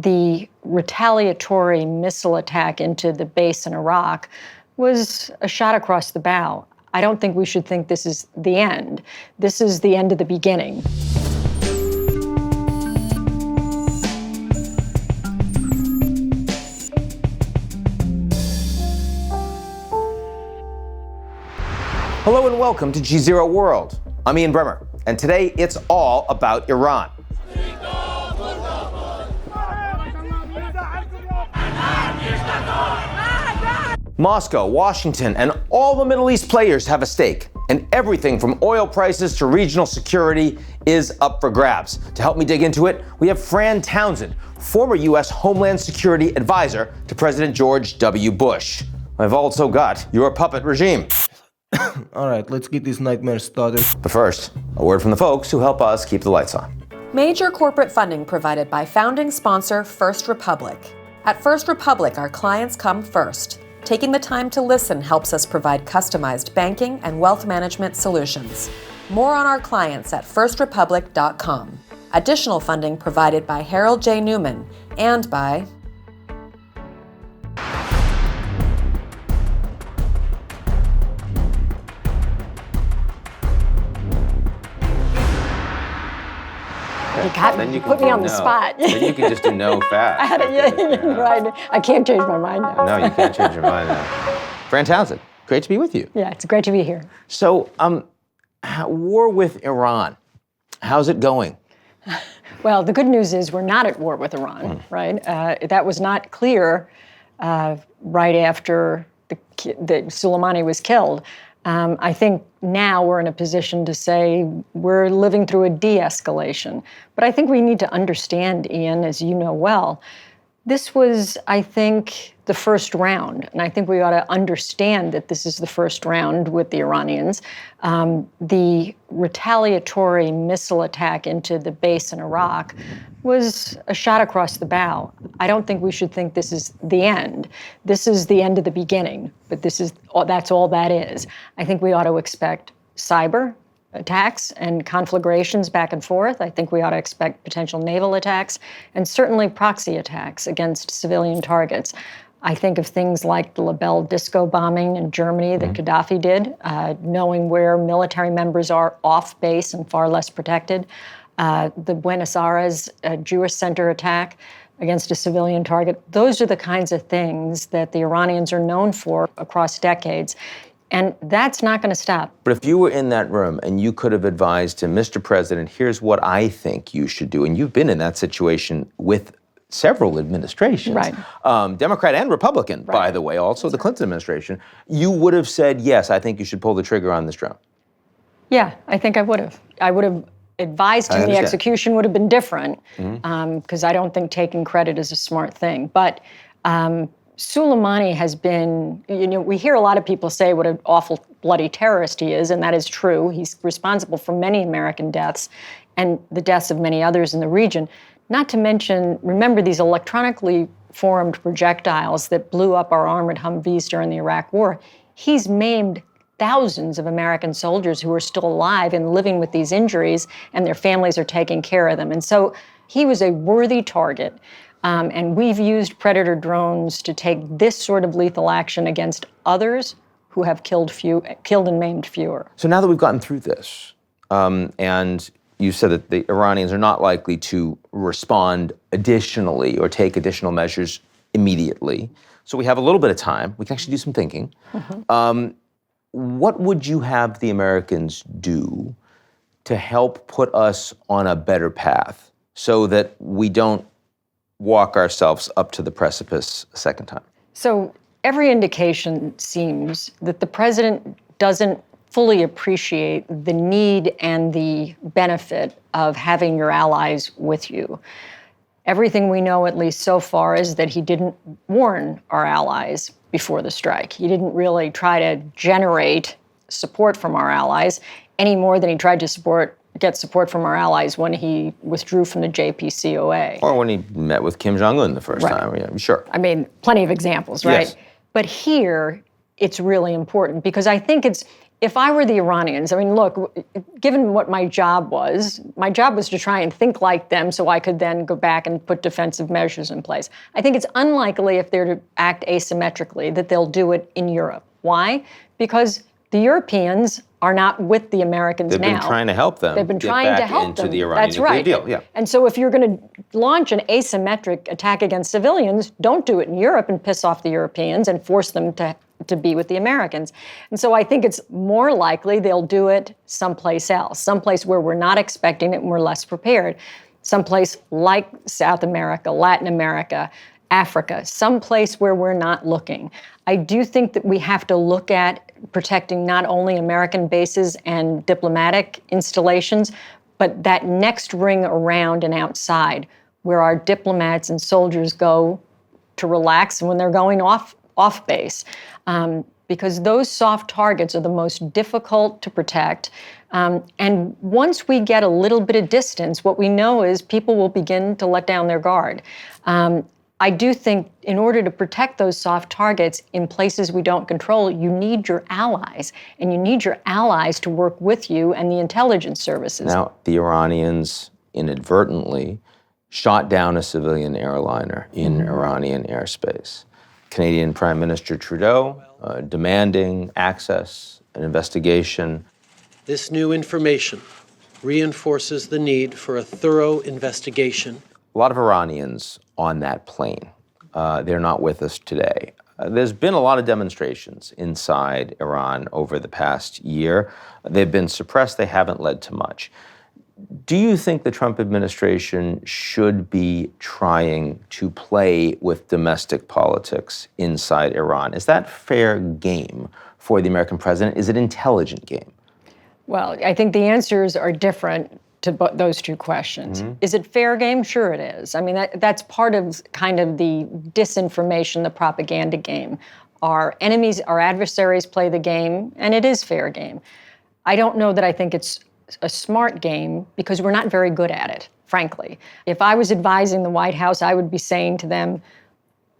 the retaliatory missile attack into the base in Iraq was a shot across the bow. I don't think we should think this is the end. This is the end of the beginning. Hello and welcome to GZERO World. I'm Ian Bremmer, and today it's all about Iran. Moscow, Washington, and all the Middle East players have a stake, and everything from oil prices to regional security is up for grabs. To help me dig into it, we have Fran Townsend, former U.S. Homeland Security Advisor to President George W. Bush. I've also got your puppet regime. All right, let's get this nightmare started. But first, a word from the folks who help us keep the lights on. Major corporate funding provided by founding sponsor First Republic. At First Republic, our clients come first. Taking the time to listen helps us provide customized banking and wealth management solutions. More on our clients at firstrepublic.com. Additional funding provided by Harold J. Newman and by You put me on the spot. Then you can just do no fast. Right. I can't change my mind now. No, you can't change your mind now. Fran Townsend, great to be with you. Yeah, it's great to be here. So, war with Iran, how's it going? Well, the good news is we're not at war with Iran, right? That was not clear right after that Soleimani was killed. I think now we're in a position to say we're living through a de-escalation. But I think we need to understand, Ian, as you know well, this was, I think, the first round. And I think we ought to understand that this is the first round with the Iranians. The retaliatory missile attack into the base in Iraq was a shot across the bow. I don't think we should think this is the end. This is the end of the beginning, but that's all that is. I think we ought to expect cyber attacks and conflagrations back and forth. I think we ought to expect potential naval attacks and certainly proxy attacks against civilian targets. I think of things like the La Belle disco bombing in Germany that Gaddafi did, knowing where military members are off base and far less protected. The Buenos Aires Jewish Center attack against a civilian target. Those are the kinds of things that the Iranians are known for across decades. And that's not going to stop. But if you were in that room and you could have advised him, Mr. President, here's what I think you should do, and you've been in that situation with several administrations, right. Democrat and Republican, right. by the way, also the Clinton administration, you would have said, yes, I think you should pull the trigger on this drone. Yeah, I think I would have. I would have advised him the execution would have been different, because I don't think taking credit is a smart thing. But Soleimani has been, we hear a lot of people say what an awful bloody terrorist he is, and that is true. He's responsible for many American deaths and the deaths of many others in the region. Not to mention, remember these electronically formed projectiles that blew up our armored Humvees during the Iraq War. He's maimed thousands of American soldiers who are still alive and living with these injuries, and their families are taking care of them. And so he was a worthy target. And we've used Predator drones to take this sort of lethal action against others who have killed and maimed fewer. So now that we've gotten through this, and you said that the Iranians are not likely to respond additionally or take additional measures immediately. So we have a little bit of time. We can actually do some thinking. What would you have the Americans do to help put us on a better path so that we don't walk ourselves up to the precipice a second time? So every indication seems that the president doesn't fully appreciate the need and the benefit of having your allies with you. Everything we know, at least so far, is that he didn't warn our allies before the strike. He didn't really try to generate support from our allies any more than he tried to get support from our allies when he withdrew from the JPCOA. Or when he met with Kim Jong-un the first time, yeah, sure. I mean, plenty of examples, right? Yes. But here, it's really important because I think if I were the Iranians, I mean, look, given what my job was to try and think like them so I could then go back and put defensive measures in place. I think it's unlikely if they're to act asymmetrically that they'll do it in Europe. Why? Because the Europeans are not with the Americans now. They've been trying to help them. They've been trying to help them. Into the Iranian nuclear deal. Yeah. And so if you're going to launch an asymmetric attack against civilians, don't do it in Europe and piss off the Europeans and force them to be with the Americans. And so I think it's more likely they'll do it someplace else, someplace where we're not expecting it and we're less prepared, someplace like South America, Latin America, Africa, someplace where we're not looking. I do think that we have to look at protecting not only American bases and diplomatic installations, but that next ring around and outside where our diplomats and soldiers go to relax when they're going off base. Because those soft targets are the most difficult to protect. And once we get a little bit of distance, what we know is people will begin to let down their guard. I do think in order to protect those soft targets in places we don't control, you need your allies. And you need your allies to work with you and the intelligence services. Now, the Iranians inadvertently shot down a civilian airliner in Iranian airspace. Canadian Prime Minister Trudeau demanding access, an investigation. This new information reinforces the need for a thorough investigation. A lot of Iranians on that plane. They're not with us today. There's been a lot of demonstrations inside Iran over the past year. They've been suppressed. They haven't led to much. Do you think the Trump administration should be trying to play with domestic politics inside Iran? Is that fair game for the American president? Is it intelligent game? Well, I think the answers are different to those two questions. Is it fair game? Sure it is. I mean, that's part of kind of the disinformation, the propaganda game. Our enemies, our adversaries play the game, and it is fair game. I don't know that I think it's a smart game because we're not very good at it, frankly. If I was advising the White House, I would be saying to them,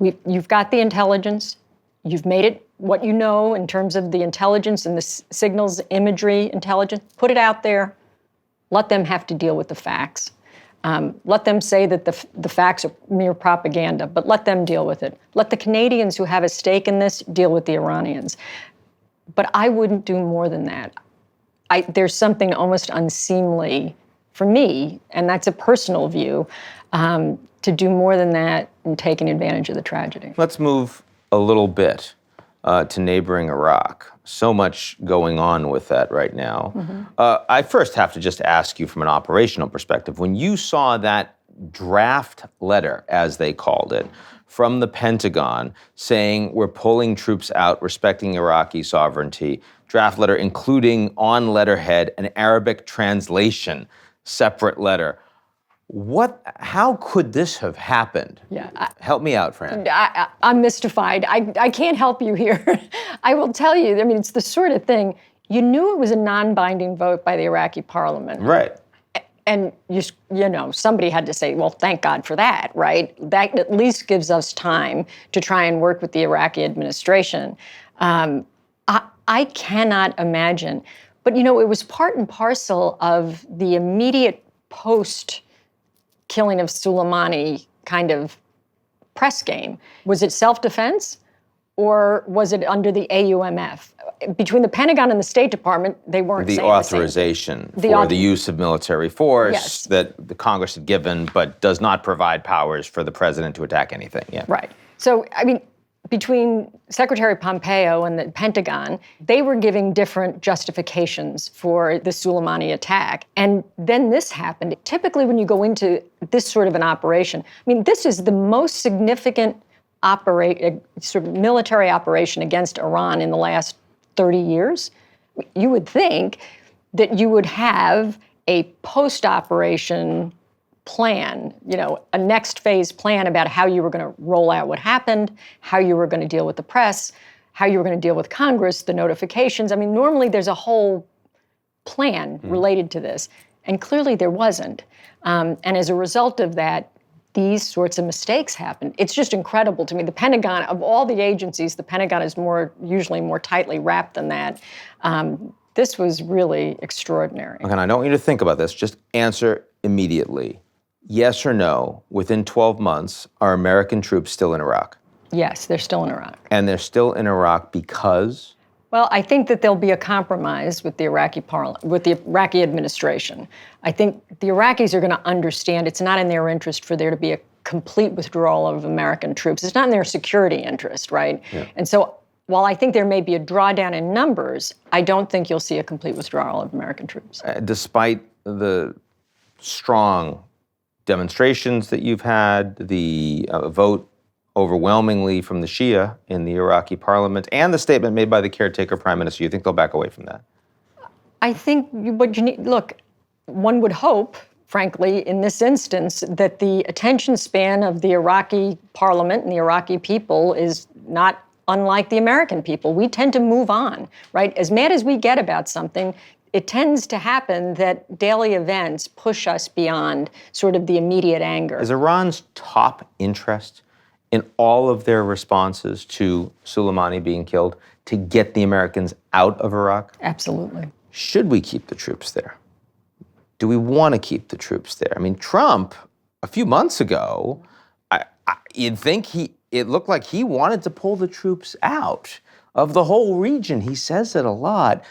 you've got the intelligence, you've made it what you know in terms of the intelligence and the signals, imagery, intelligence, put it out there. Let them have to deal with the facts. Let them say that the facts are mere propaganda, but let them deal with it. Let the Canadians who have a stake in this deal with the Iranians. But I wouldn't do more than that. There's something almost unseemly for me, and that's a personal view, to do more than that and taking advantage of the tragedy. Let's move a little bit to neighboring Iraq. So much going on with that right now. I first have to just ask you from an operational perspective, when you saw that draft letter, as they called it, from the Pentagon saying we're pulling troops out, respecting Iraqi sovereignty, draft letter including on letterhead an Arabic translation, separate letter. How could this have happened? Help me out, Fran. I'm mystified. I can't help you here. I will tell you, I mean, it's the sort of thing, you knew it was a non-binding vote by the Iraqi parliament. Right. And you know, somebody had to say, well, thank God for that, right? That at least gives us time to try and work with the Iraqi administration. I cannot imagine. But, you know, it was part and parcel of the immediate post-killing of Soleimani kind of press game. Was it self-defense or was it under the AUMF? Between the Pentagon and the State Department, they weren't saying the authorization for the use of military force that the Congress had given, but does not provide powers for the president to attack anything. Yeah. Right. So, I mean, between Secretary Pompeo and the Pentagon, they were giving different justifications for the Soleimani attack. And then this happened. Typically, when you go into this sort of an operation, I mean, this is the most significant sort of military operation against Iran in the last 30 years. You would think that you would have a post-operation plan, you know, a next phase plan about how you were going to roll out what happened, how you were going to deal with the press, how you were going to deal with Congress, the notifications. I mean, normally there's a whole plan related to this, and clearly there wasn't. And as a result of that, these sorts of mistakes happen. It's just incredible to me. The Pentagon, of all the agencies, the Pentagon is usually more tightly wrapped than that. This was really extraordinary. Okay, I don't want you to think about this. Just answer immediately. Yes or no, within 12 months, are American troops still in Iraq? Yes, they're still in Iraq. And they're still in Iraq because? Well, I think that there'll be a compromise with the Iraqi with the Iraqi administration. I think the Iraqis are going to understand it's not in their interest for there to be a complete withdrawal of American troops. It's not in their security interest, right? Yeah. And so while I think there may be a drawdown in numbers, I don't think you'll see a complete withdrawal of American troops. Despite the strong demonstrations that you've had, the vote overwhelmingly from the Shia in the Iraqi parliament, and the statement made by the caretaker prime minister, you think they'll back away from that? I think what you need, look, one would hope, frankly, in this instance, that the attention span of the Iraqi parliament and the Iraqi people is not unlike the American people. We tend to move on, right? As mad as we get about something, it tends to happen that daily events push us beyond sort of the immediate anger. Is Iran's top interest in all of their responses to Soleimani being killed to get the Americans out of Iraq? Absolutely. Should we keep the troops there? Do we want to keep the troops there? I mean, Trump, a few months ago, you'd think it looked like he wanted to pull the troops out of the whole region. He says it a lot.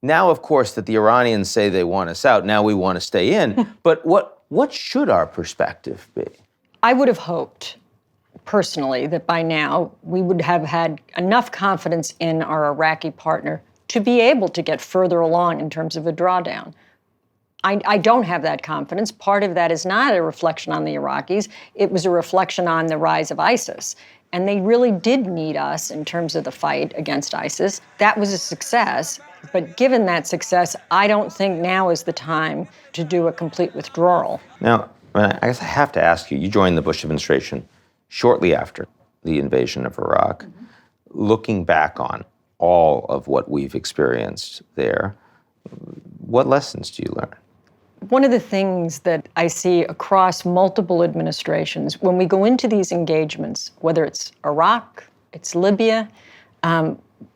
Now, of course, that the Iranians say they want us out, now we want to stay in. But what should our perspective be? I would have hoped, personally, that by now we would have had enough confidence in our Iraqi partner to be able to get further along in terms of a drawdown. I don't have that confidence. Part of that is not a reflection on the Iraqis. It was a reflection on the rise of ISIS. And they really did need us in terms of the fight against ISIS. That was a success. But given that success, I don't think now is the time to do a complete withdrawal. Now, I guess I have to ask you, you joined the Bush administration shortly after the invasion of Iraq. Mm-hmm. Looking back on all of what we've experienced there, what lessons do you learn? One of the things that I see across multiple administrations, when we go into these engagements, whether it's Iraq, it's Libya,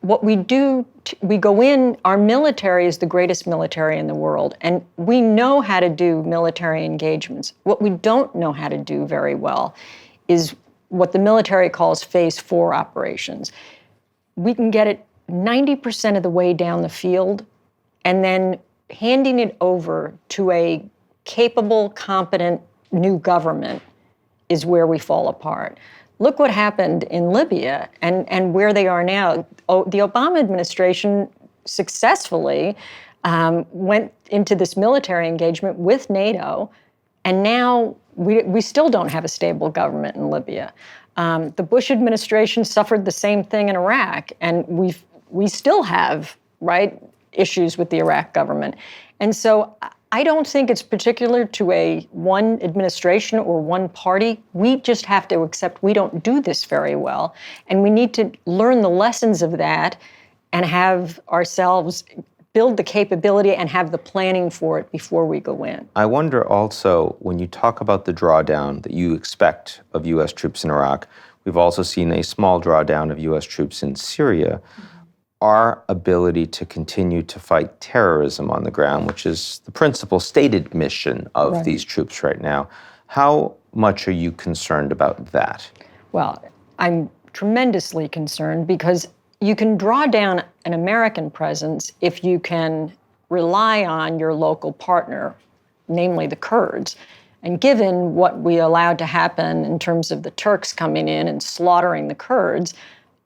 what we do, we go in, our military is the greatest military in the world, and we know how to do military engagements. What we don't know how to do very well is what the military calls phase 4 operations. We can get it 90% of the way down the field, and then handing it over to a capable, competent new government is where we fall apart. Look what happened in Libya and where they are now. The Obama administration successfully went into this military engagement with NATO, and now we still don't have a stable government in Libya. The Bush administration suffered the same thing in Iraq, and we still have, right, issues with the Iraq government. And so I don't think it's particular to one administration or one party. We just have to accept we don't do this very well. And we need to learn the lessons of that and have ourselves build the capability and have the planning for it before we go in. I wonder also, when you talk about the drawdown that you expect of U.S. troops in Iraq, we've also seen a small drawdown of U.S. troops in Syria. Mm-hmm. Our ability to continue to fight terrorism on the ground, which is the principal stated mission of these troops right now. How much are you concerned about that? Well, I'm tremendously concerned because you can draw down an American presence if you can rely on your local partner, namely the Kurds. And given what we allowed to happen in terms of the Turks coming in and slaughtering the Kurds,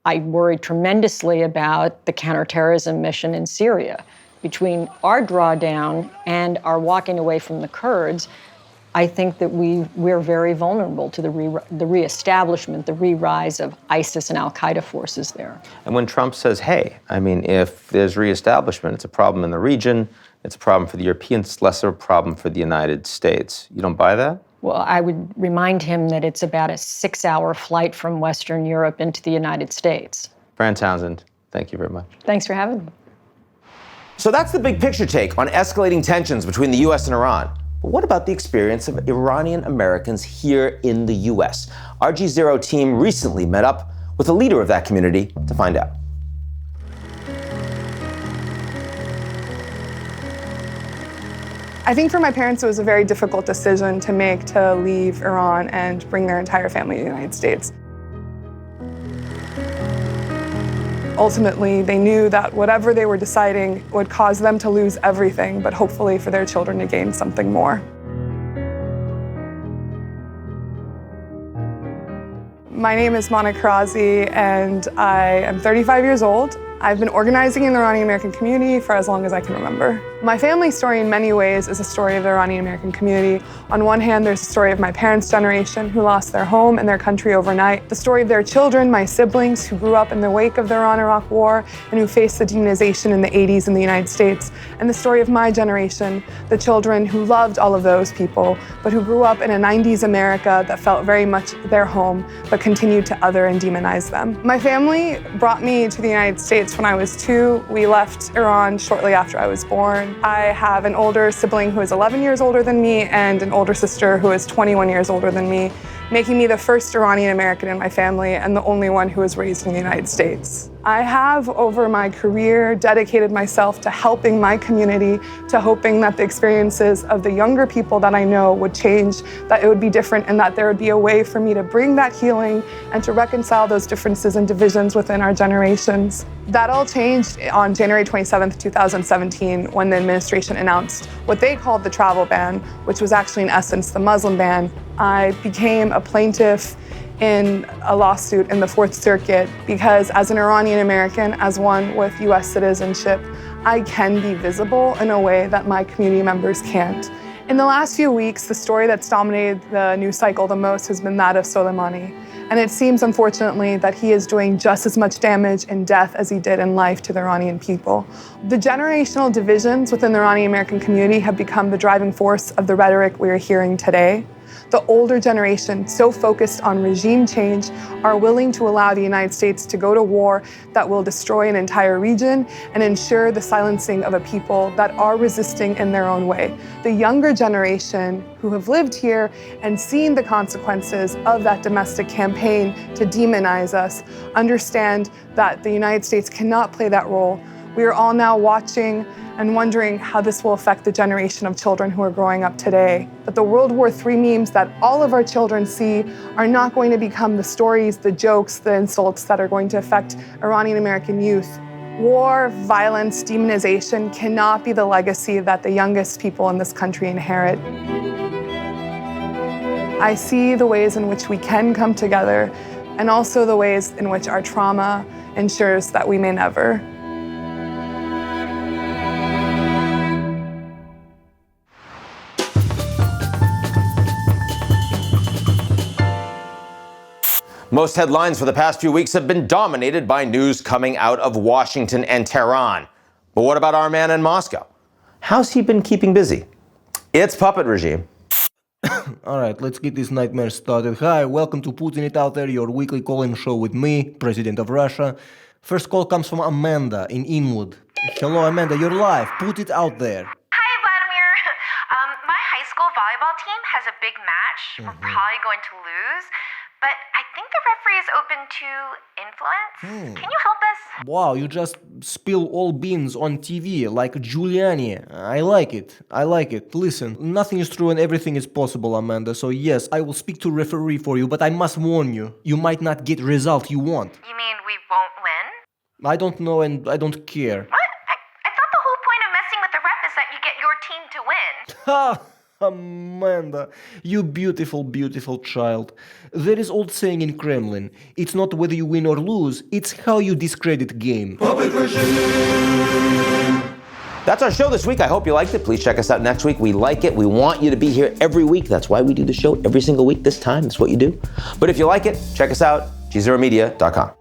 I worry tremendously about the counterterrorism mission in Syria. Between our drawdown and our walking away from the Kurds, I think that we're very vulnerable to the reestablishment, the re-rise of ISIS and al-Qaeda forces there. And when Trump says, hey, I mean, if there's reestablishment, it's a problem in the region, it's a problem for the Europeans, it's less of a problem for the United States. You don't buy that? Well, I would remind him that it's about a 6-hour flight from Western Europe into the United States. Fran Townsend, thank you very much. Thanks for having me. So that's the big picture take on escalating tensions between the U.S. and Iran. But what about the experience of Iranian Americans here in the US? Our GZERO team recently met up with a leader of that community to find out. I think for my parents, it was a very difficult decision to make to leave Iran and bring their entire family to the United States. Ultimately, they knew that whatever they were deciding would cause them to lose everything, but hopefully for their children to gain something more. My name is Mana Karazi, and I am 35 years old. I've been organizing in the Iranian American community for as long as I can remember. My family story in many ways is a story of the Iranian American community. On one hand, there's the story of my parents' generation who lost their home and their country overnight. The story of their children, my siblings, who grew up in the wake of the Iran-Iraq War and who faced the demonization in the 80s in the United States. And the story of my generation, the children who loved all of those people, but who grew up in a 90s America that felt very much their home, but continued to other and demonize them. My family brought me to the United States when I was 2. We left Iran shortly after I was born. I have an older sibling who is 11 years older than me and an older sister who is 21 years older than me, making me the first Iranian American in my family and the only one who was raised in the United States. I have, over my career, dedicated myself to helping my community, to hoping that the experiences of the younger people that I know would change, that it would be different, and that there would be a way for me to bring that healing and to reconcile those differences and divisions within our generations. That all changed on January 27th, 2017, when the administration announced what they called the travel ban, which was actually in essence the Muslim ban. I became a plaintiff in a lawsuit in the Fourth Circuit because as an Iranian American, as one with US citizenship, I can be visible in a way that my community members can't. In the last few weeks, the story that's dominated the news cycle the most has been that of Soleimani. And it seems, unfortunately, that he is doing just as much damage in death as he did in life to the Iranian people. The generational divisions within the Iranian American community have become the driving force of the rhetoric we are hearing today. The older generation, so focused on regime change, are willing to allow the United States to go to war that will destroy an entire region and ensure the silencing of a people that are resisting in their own way. The younger generation who have lived here and seen the consequences of that domestic campaign to demonize us understand that the United States cannot play that role. We are all now watching and wondering how this will affect the generation of children who are growing up today. But the World War III memes that all of our children see are not going to become the stories, the jokes, the insults that are going to affect Iranian American youth. War, violence, demonization cannot be the legacy that the youngest people in this country inherit. I see the ways in which we can come together and also the ways in which our trauma ensures that we may never. Most headlines for the past few weeks have been dominated by news coming out of Washington and Tehran. But what about our man in Moscow? How's he been keeping busy? It's Puppet Regime. All right, let's get this nightmare started. Hi, welcome to Putting It Out There, your weekly call-in show with me, President of Russia. First call comes from Amanda in Inwood. Hello, Amanda, you're live. Put it out there. Hi, Vladimir. My high school volleyball team has a big match. We're probably going to lose, but I think the referee is open to influence. Can you help us? Wow, you just spill all beans on TV like Giuliani. I like it. Listen, nothing is true and everything is possible, Amanda. So yes, I will speak to referee for you, but I must warn you, you might not get result you want. You mean we won't win? I don't know and I don't care. What? I thought the whole point of messing with the ref is that you get your team to win. Ha! Amanda, you beautiful, beautiful child. There is old saying in Kremlin, it's not whether you win or lose, it's how you discredit game. That's our show this week. I hope you liked it. Please check us out next week. We like it. We want you to be here every week. That's why we do the show every single week this time. That's what you do. But if you like it, check us out, GZEROmedia.com.